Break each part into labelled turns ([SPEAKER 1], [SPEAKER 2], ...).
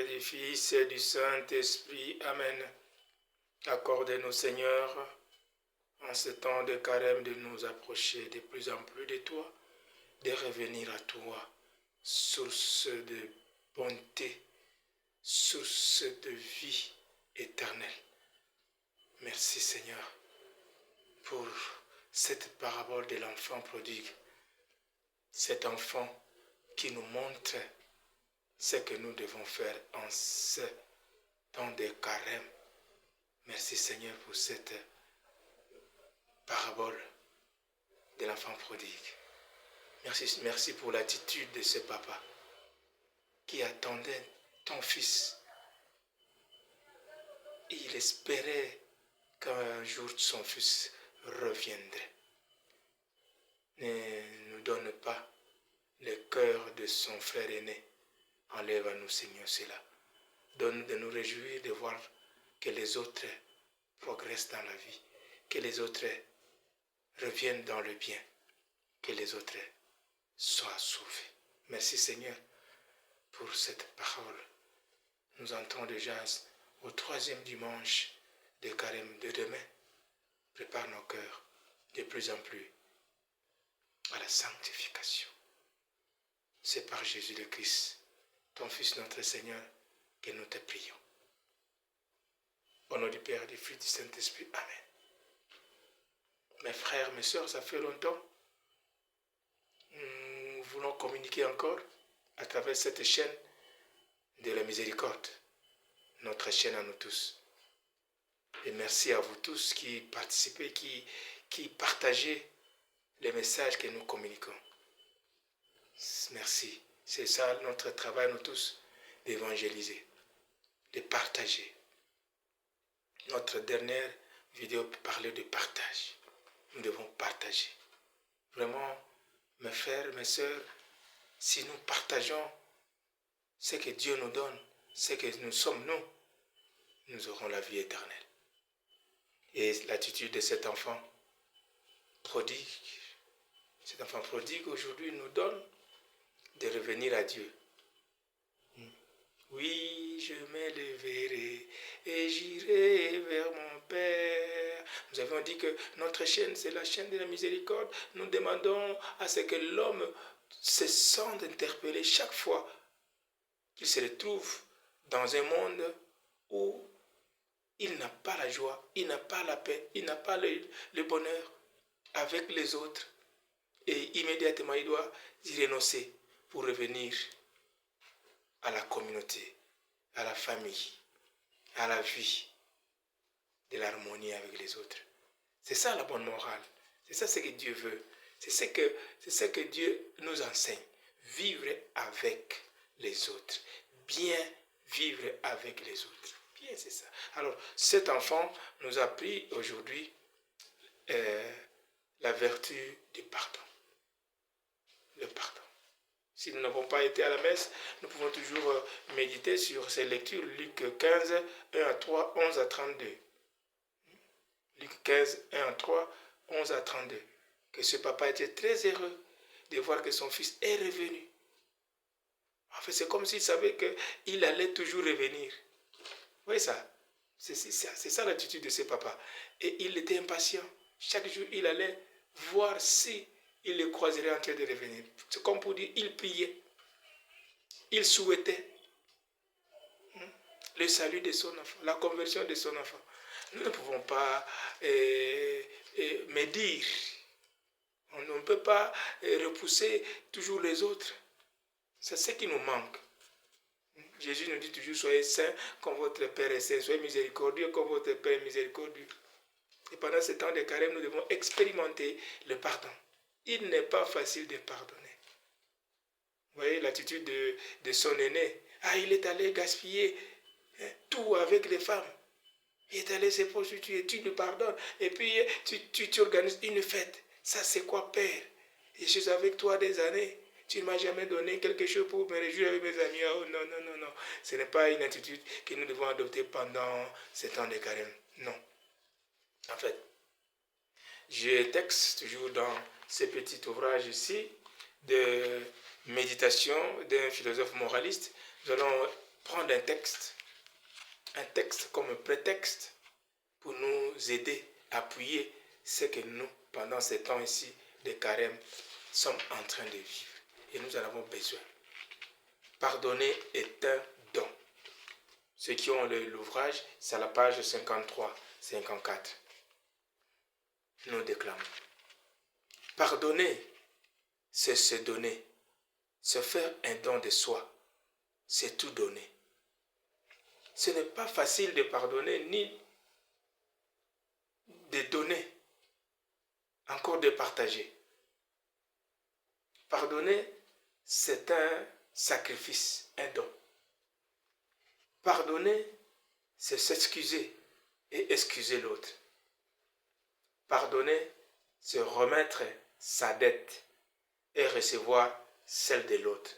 [SPEAKER 1] du Fils et du Saint-Esprit. Amen. Accorde-nous, Seigneur, en ce temps de carême, de nous approcher de plus en plus de toi, de revenir à toi, source de bonté, source de vie éternelle. Merci, Seigneur, pour cette parabole de l'enfant prodigue, cet enfant qui nous montre ce que nous devons faire en ce temps de carême. Merci, Seigneur, pour cette parabole de l'enfant prodigue. Merci pour l'attitude de ce papa qui attendait ton fils. Il espérait qu'un jour son fils reviendrait. Ne nous donne pas le cœur de son frère aîné. Enlève à nous, Seigneur, cela. Donne de nous réjouir de voir que les autres progressent dans la vie, que les autres reviennent dans le bien, que les autres soient sauvés. Merci, Seigneur, pour cette parole. Nous entrons déjà au 3e dimanche de carême de demain. Prépare nos cœurs de plus en plus à la sanctification. C'est par Jésus le Christ, ton Fils notre Seigneur, que nous te prions. Au nom du Père, du Fils, du Saint-Esprit. Amen. Mes frères, mes sœurs, ça fait longtemps. Nous voulons communiquer encore à travers cette chaîne de la miséricorde, notre chaîne à nous tous. Et merci à vous tous qui participez, qui partagez les messages que nous communiquons. Merci. C'est ça notre travail, nous tous, d'évangéliser, de partager. Notre dernière vidéo parlait de partage. Nous devons partager. Vraiment, mes frères, mes sœurs, si nous partageons ce que Dieu nous donne, ce que nous sommes nous aurons la vie éternelle. Et l'attitude de cet enfant prodigue aujourd'hui nous donne de revenir à Dieu. Oui, je m'élèverai et j'irai vers mon Père. Nous avons dit que notre chaîne, c'est la chaîne de la miséricorde. Nous demandons à ce que l'homme se sente interpellé chaque fois qu'il se retrouve dans un monde où il n'a pas la joie, il n'a pas la paix, il n'a pas le bonheur avec les autres. Et immédiatement, il doit y renoncer pour revenir à la communauté, à la famille, à la vie, de l'harmonie avec les autres. C'est ça la bonne morale. C'est ça ce que Dieu veut. C'est ce que Dieu nous enseigne. Vivre avec les autres. Bien vivre avec les autres. Bien, c'est ça. Alors, cet enfant nous a appris aujourd'hui la vertu du pardon. Le pardon. Si nous n'avons pas été à la messe, nous pouvons toujours méditer sur ces lectures. Luc 15, 1 à 3, 11 à 32. Luc 15, 1 à 3, 11 à 32. Que ce papa était très heureux de voir que son fils est revenu. En fait, c'est comme s'il savait qu'il allait toujours revenir. Vous voyez ça? C'est ça l'attitude de ce papa. Et il était impatient. Chaque jour, il allait voir si il le croiserait en train de revenir. C'est comme pour dire, il priait. Il souhaitait le salut de son enfant, la conversion de son enfant. Nous ne pouvons pas médire. On ne peut pas repousser toujours les autres. C'est ce qui nous manque. Jésus nous dit toujours, soyez saints comme votre Père est saint. Soyez miséricordieux comme votre Père est miséricordieux. Et pendant ce temps de carême, nous devons expérimenter le pardon. Il n'est pas facile de pardonner. Vous voyez l'attitude de son aîné. Ah, il est allé gaspiller tout avec les femmes. Il est allé se prostituer, tu le pardonnes. Et puis tu organises une fête. Ça c'est quoi, Père? Je suis avec toi des années. Tu ne m'as jamais donné quelque chose pour me réjouir avec mes amis. Oh non, non, non, non. Ce n'est pas une attitude que nous devons adopter pendant ce temps de carême. Non. En fait, je texte toujours dans ce petit ouvrage ici de méditation d'un philosophe moraliste. Nous allons prendre un texte comme prétexte pour nous aider, appuyer ce que nous, pendant ces temps ici de carême, sommes en train de vivre. Et nous en avons besoin. Pardonner est un don. Ceux qui ont l'ouvrage, c'est à la page 53-54. Nous déclamons. Pardonner, c'est se donner. Se faire un don de soi, c'est tout donner. Ce n'est pas facile de pardonner ni de donner, encore de partager. Pardonner, c'est un sacrifice, un don. Pardonner, c'est s'excuser et excuser l'autre. Pardonner, c'est remettre sa dette et recevoir celle de l'autre.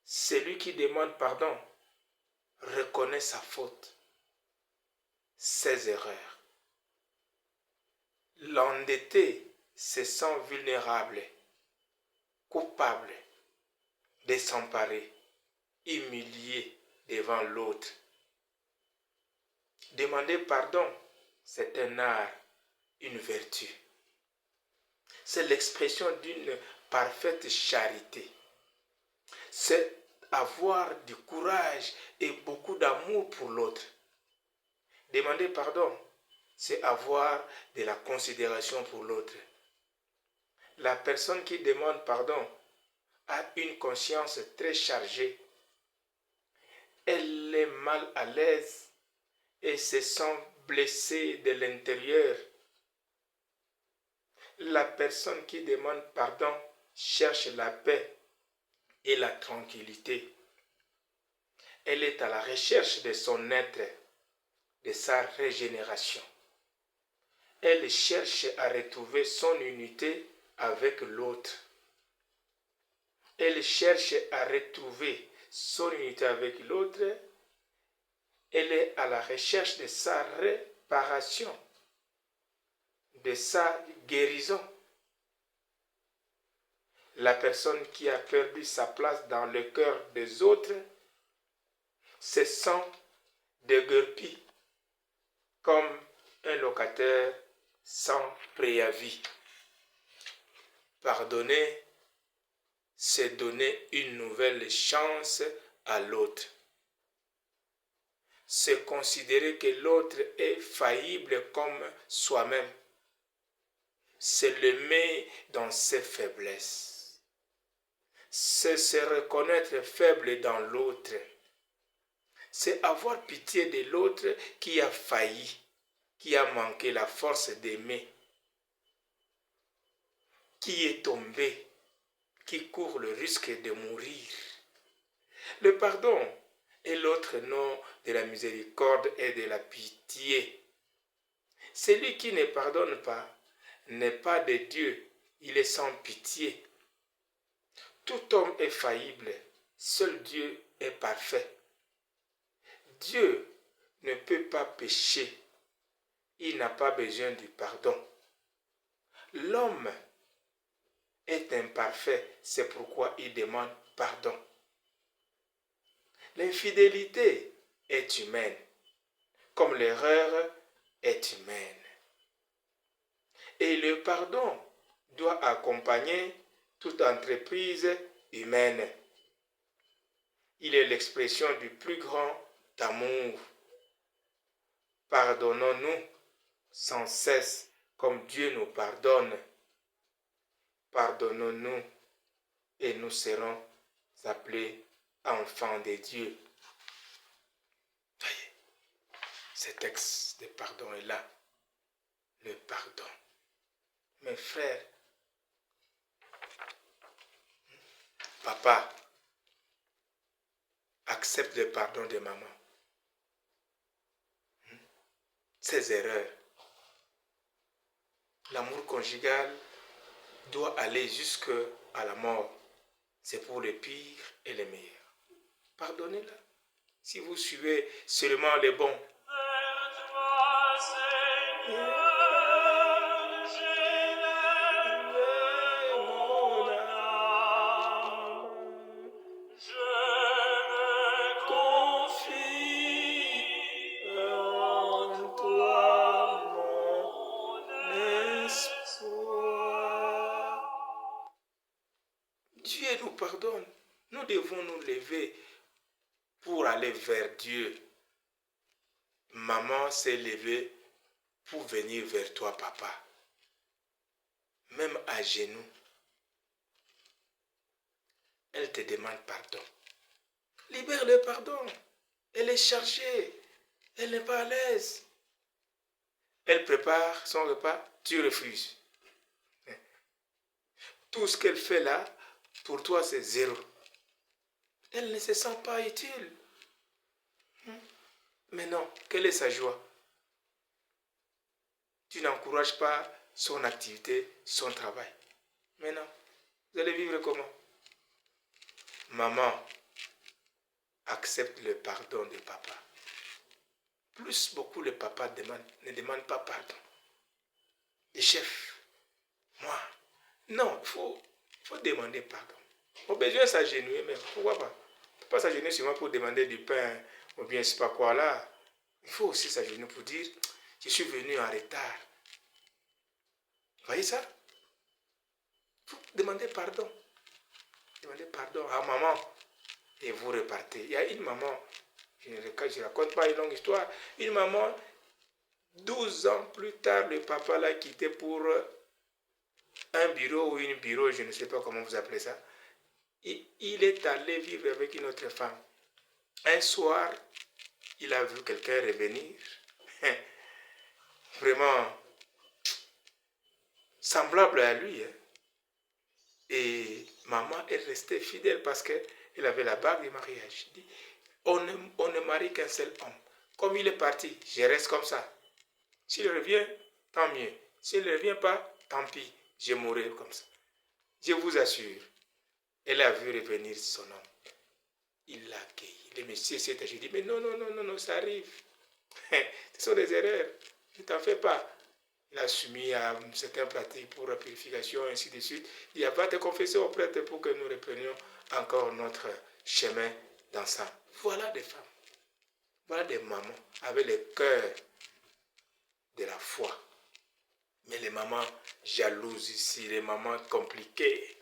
[SPEAKER 1] Celui qui demande pardon reconnaît sa faute, ses erreurs. L'endetté se sent vulnérable, coupable, désemparé, humilié devant l'autre. Demander pardon, c'est un art, une vertu. C'est l'expression d'une parfaite charité. C'est avoir du courage et beaucoup d'amour pour l'autre. Demander pardon, c'est avoir de la considération pour l'autre. La personne qui demande pardon a une conscience très chargée. Elle est mal à l'aise et se sent blessée de l'intérieur. La personne qui demande pardon cherche la paix et la tranquillité. Elle est à la recherche de son être, de sa régénération. Elle cherche à retrouver son unité avec l'autre. Elle cherche à retrouver son unité avec l'autre. Elle est à la recherche de sa réparation, de sa guérison. La personne qui a perdu sa place dans le cœur des autres se sent déguerpi comme un locataire sans préavis. Pardonner, c'est donner une nouvelle chance à l'autre. C'est considérer que l'autre est faillible comme soi-même. C'est l'aimer dans ses faiblesses. C'est se reconnaître faible dans l'autre. C'est avoir pitié de l'autre qui a failli, qui a manqué la force d'aimer, qui est tombé, qui court le risque de mourir. Le pardon est l'autre nom de la miséricorde et de la pitié. Celui qui ne pardonne pas n'est pas de Dieu, il est sans pitié. Tout homme est faillible, seul Dieu est parfait. Dieu ne peut pas pécher, il n'a pas besoin du pardon. L'homme est imparfait, c'est pourquoi il demande pardon. L'infidélité est humaine, comme l'erreur est humaine. Et le pardon doit accompagner toute entreprise humaine. Il est l'expression du plus grand amour. Pardonnons-nous sans cesse comme Dieu nous pardonne. Pardonnons-nous et nous serons appelés enfants de Dieu. Voyez, ce texte de pardon est là. Le pardon. Mes frères, papa, accepte le pardon de maman. Ses erreurs. L'amour conjugal doit aller jusqu'à la mort. C'est pour le pire et le meilleur. Pardonnez-la. Si vous suivez seulement les bons. nous devons nous lever pour aller vers Dieu. Maman s'est levée pour venir vers toi, papa. Même à genoux, elle te demande pardon. Libère le pardon. Elle est chargée. Elle n'est pas à l'aise. Elle prépare son repas, tu refuses. Tout ce qu'elle fait là, pour toi, c'est zéro. Elle ne se sent pas utile. Mais non, quelle est sa joie? Tu n'encourages pas son activité, son travail. Mais non, vous allez vivre comment? Maman accepte le pardon de papa. Plus beaucoup le papa ne demande pas pardon. Les chefs, moi, non, il faut demander pardon. Au besoin s'agenouiller, mais pourquoi pas? On ne peut pas s'agenouiller seulement pour demander du pain ou bien je ne sais pas quoi là. Il faut aussi s'agenouiller pour dire, je suis venu en retard. Vous voyez ça? Il faut demander pardon. Demandez pardon à maman et vous repartez. Il y a une maman, je ne raconte pas une longue histoire, une maman, 12 ans plus tard, le papa l'a quitté pour un bureau ou une bureau, je ne sais pas comment vous appelez ça. Il est allé vivre avec une autre femme. Un soir, il a vu quelqu'un revenir. Vraiment semblable à lui. Et maman est restée fidèle parce qu'elle avait la bague de mariage. Il dit, on ne marie qu'un seul homme. Comme il est parti, je reste comme ça. S'il revient, tant mieux. S'il ne revient pas, tant pis. Je mourrai comme ça. Je vous assure, elle a vu revenir son homme. Il l'a accueilli. Le monsieur s'est dit, mais non, ça arrive. Ce sont des erreurs. Ne t'en fais pas. Il a soumis à certaines pratiques pour la purification, ainsi de suite. Il dit, va te confesser au prêtre pour que nous reprenions encore notre chemin dansant. Voilà des femmes. Voilà des mamans avec le cœur de la foi. Mais les mamans jalouses ici, les mamans compliquées.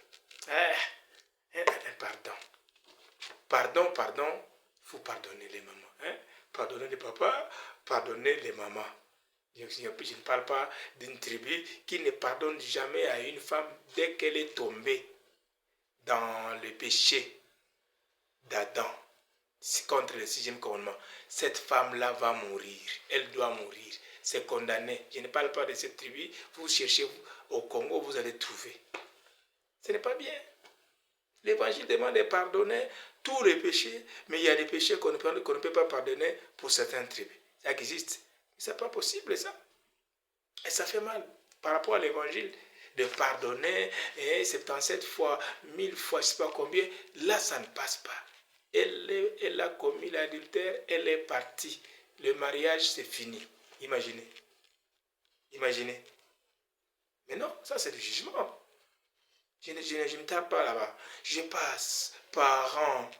[SPEAKER 1] Pardon. Il faut pardonner les mamans. Pardonner les papas, pardonner les mamans. Je ne parle pas d'une tribu qui ne pardonne jamais à une femme dès qu'elle est tombée dans le péché d'Adam contre le 6e commandement. Cette femme-là va mourir. Elle doit mourir. C'est condamné. Je ne parle pas de cette tribu. Vous cherchez au Congo, vous allez trouver. Ce n'est pas bien. L'évangile demande de pardonner tous les péchés, mais il y a des péchés qu'on ne peut pas pardonner pour certaines tribus. Ça existe. Ce n'est pas possible ça. Et ça fait mal par rapport à l'évangile de pardonner 77 fois, 1000 fois, je ne sais pas combien. Là, ça ne passe pas. Elle a commis l'adultère, elle est partie. Le mariage, c'est fini. Imaginez. Mais non, ça c'est le jugement. Je ne tape pas là-bas. Je passe. Parents,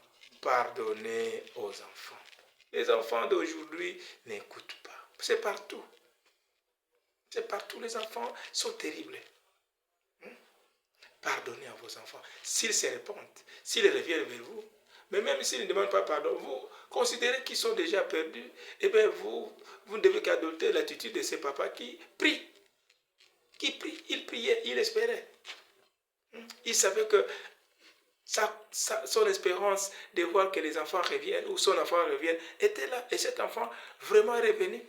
[SPEAKER 1] pardonnez aux enfants. Les enfants d'aujourd'hui n'écoutent pas. C'est partout. Les enfants sont terribles. Pardonnez à vos enfants. S'ils se repentent, s'ils reviennent vers vous, mais même s'ils ne demandent pas pardon, vous considérez qu'ils sont déjà perdus, et bien vous ne devez qu'adopter l'attitude de ces papas qui prient. Il priait, il espérait. Il savait que son espérance de voir que les enfants reviennent, ou son enfant revienne, était là. Et cet enfant vraiment est revenu.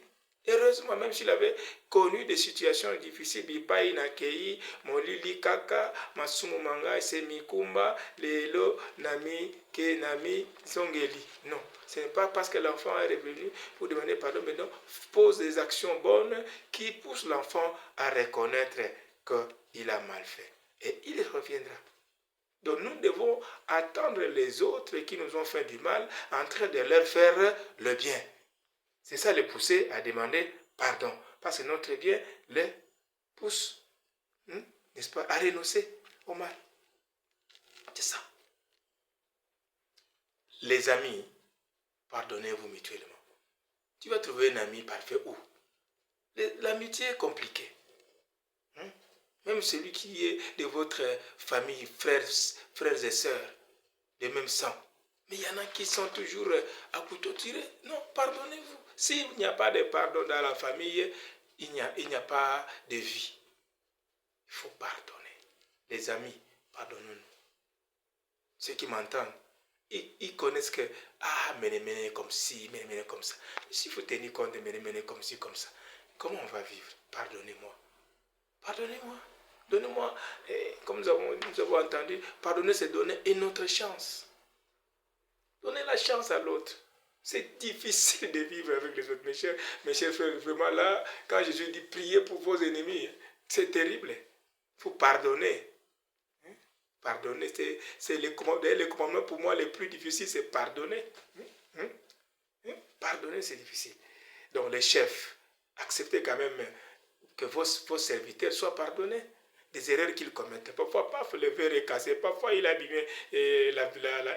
[SPEAKER 1] Heureusement, même s'il avait connu des situations difficiles, Bipai Nakei, Molili Kaka, Masumu Manga, Semikumba, Lelo, Nami, Kenami, Zongeli. Non, ce n'est pas parce que l'enfant est revenu pour demander pardon, mais non, pose des actions bonnes qui poussent l'enfant à reconnaître qu'il a mal fait. Et il reviendra. Donc nous devons attendre les autres qui nous ont fait du mal en train de leur faire le bien. C'est ça les pousser à demander pardon. Parce que notre bien les pousse, n'est-ce pas, à renoncer au mal. C'est ça. Les amis, pardonnez-vous mutuellement. Tu vas trouver un ami parfait où? L'amitié est compliquée. Même celui qui est de votre famille, frères et sœurs, le même sang. Mais il y en a qui sont toujours à couteau tiré. Non, pardonnez-vous. S'il n'y a pas de pardon dans la famille, il n'y a pas de vie. Il faut pardonner. Les amis, pardonnons-nous. Ceux qui m'entendent, ils connaissent que, Méné comme ci, Méné comme ça. S'il faut tenir compte de Méné comme ci, comme ça, comment on va vivre? Pardonnez-moi. Pardonnez-moi. Donnez-moi, comme nous avons entendu, pardonner, c'est donner une autre chance. Donnez la chance à l'autre. C'est difficile de vivre avec les autres. Mes chers frères, vraiment là, quand Jésus dit priez pour vos ennemis, c'est terrible. Il faut pardonner. Pardonner, c'est les commandements pour moi les plus difficiles, c'est pardonner. Pardonner, c'est difficile. Donc les chefs, acceptez quand même que vos serviteurs soient pardonnés des erreurs qu'ils commettent. Parfois, paf, le verre est cassé, parfois il a abîmé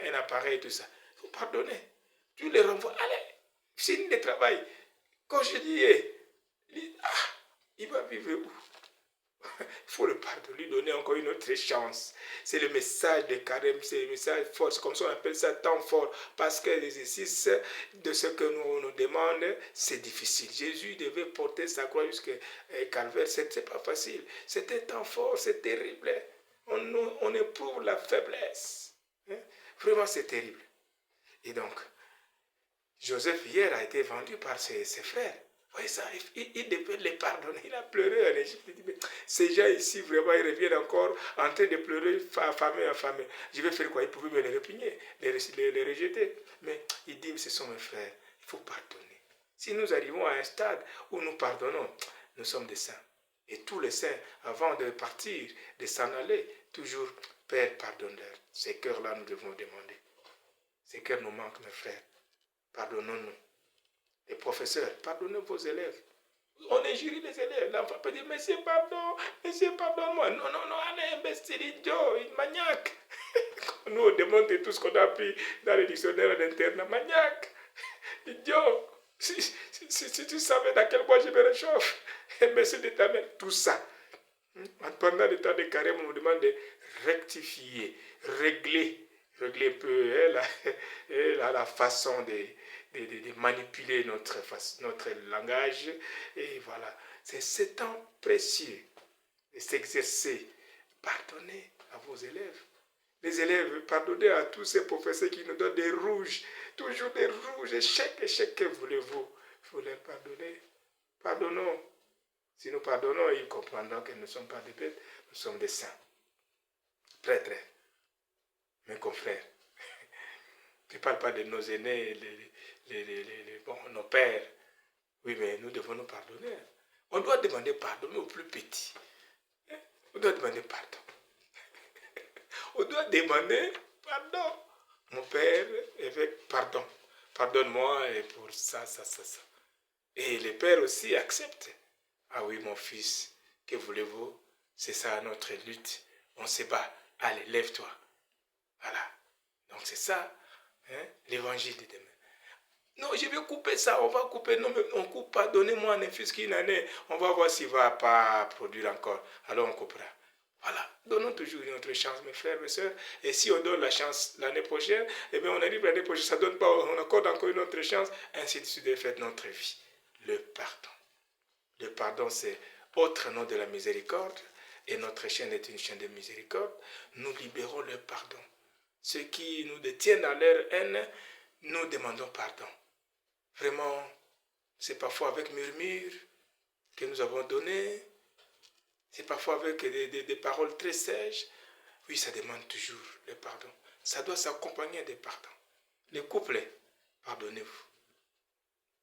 [SPEAKER 1] un appareil, tout ça. Il faut pardonner. Tu les renvoies, allez, signe de travail. Congédier. Il va vivre où? Il faut le pardonner, lui donner encore une autre chance. C'est le message de carême, c'est le message fort. C'est comme ça on appelle ça temps fort. Parce que l'exercice de ce que nous demande, c'est difficile. Jésus devait porter sa croix jusqu'à Calvaire. C'était pas facile. C'était temps fort, c'est terrible. On éprouve la faiblesse. Vraiment, c'est terrible. Et donc, Joseph hier a été vendu par ses frères. Oui, ça, il devait les pardonner. Il a pleuré en Égypte. Il dit, mais ces gens ici, vraiment, ils reviennent encore en train de pleurer, affamés. Je vais faire quoi? Ils pouvaient me les répugner, les rejeter. Mais il dit, mais ce sont mes frères. Il faut pardonner. Si nous arrivons à un stade où nous pardonnons, nous sommes des saints. Et tous les saints, avant de partir, de s'en aller, toujours, Père, pardonne-leur. Ces cœurs-là, nous devons demander. Ces cœurs nous manquent, mes frères. Pardonnons-nous. Les professeurs, pardonnez vos élèves. On injurie les élèves. L'enfant peut dire, monsieur, pardonne-moi. Non, allez, imbécile, idiot, maniaque. Nous, on demande tout ce qu'on a appris dans les dictionnaires d'interne. Maniaque, idiot. Si tu savais dans quel point je me réchauffe, imbécile de ta mère, tout ça. Pendant le temps de carême, on nous demande de rectifier, régler un peu la façon de manipuler notre langage. Et voilà, c'est ce temps précieux de s'exercer. Pardonnez à vos élèves. Les élèves, pardonnez à tous ces professeurs qui nous donnent des rouges, toujours des rouges, échec, que voulez-vous? Il faut les pardonner. Pardonnons. Si nous pardonnons, ils comprendront que nous ne sommes pas des bêtes, nous sommes des saints. Très, très. Mes confrères, je ne parle pas de nos aînés, nos pères. Oui, mais nous devons nous pardonner. On doit demander pardon, mais aux plus petits. On doit demander pardon. On doit demander pardon. Mon père, évêque, pardon. Pardonne-moi pour ça. Et les pères aussi acceptent. Ah oui, mon fils, que voulez-vous? C'est ça notre lutte. On se bat. Allez, lève-toi. Voilà. Donc c'est ça, l'évangile de demain. Non, je vais couper ça, on va couper. Non, mais on ne coupe pas. Donnez-moi un fils qui en est. On va voir s'il ne va pas produire encore. Alors on coupera. Voilà. Donnons toujours une autre chance, mes frères, mes soeurs. Et si on donne la chance l'année prochaine, eh bien on arrive l'année prochaine, ça ne donne pas, on accorde encore une autre chance. Ainsi de suite, de fait notre vie. Le pardon. Le pardon, c'est autre nom de la miséricorde. Et notre chaîne est une chaîne de miséricorde. Nous libérons le pardon. Ceux qui nous détiennent dans leur haine, nous demandons pardon. Vraiment, c'est parfois avec murmure que nous avons donné. C'est parfois avec des paroles très sèches. Oui, ça demande toujours le pardon. Ça doit s'accompagner de pardon. Les couples, pardonnez-vous.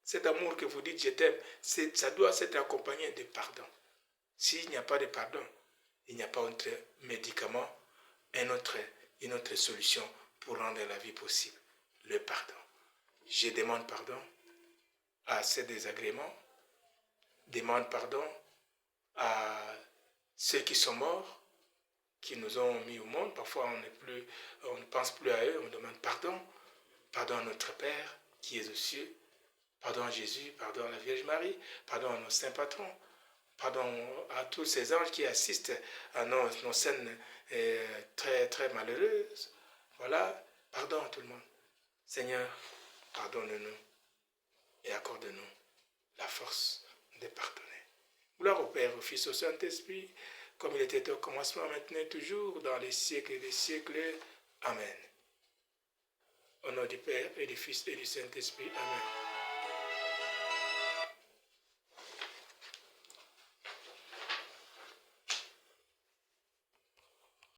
[SPEAKER 1] Cet amour que vous dites je t'aime, ça doit s'être accompagné de pardon. S'il n'y a pas de pardon, il n'y a pas autre médicament, une autre solution pour rendre la vie possible. Le pardon. Je demande pardon à ces désagréments. Demande pardon à ceux qui sont morts, qui nous ont mis au monde. Parfois, on ne pense plus à eux, on demande pardon. Pardon à notre Père qui est aux cieux. Pardon à Jésus, pardon à la Vierge Marie, pardon à nos saints patrons. Pardon à tous ces anges qui assistent à nos scènes très, très malheureuses. Voilà. Pardon à tout le monde. Seigneur, pardonne-nous et accorde-nous la force de pardonner. Gloire au Père, au Fils, au Saint-Esprit, comme il était au commencement, maintenant et toujours, dans les siècles des siècles. Amen. Au nom du Père et du Fils et du Saint-Esprit. Amen.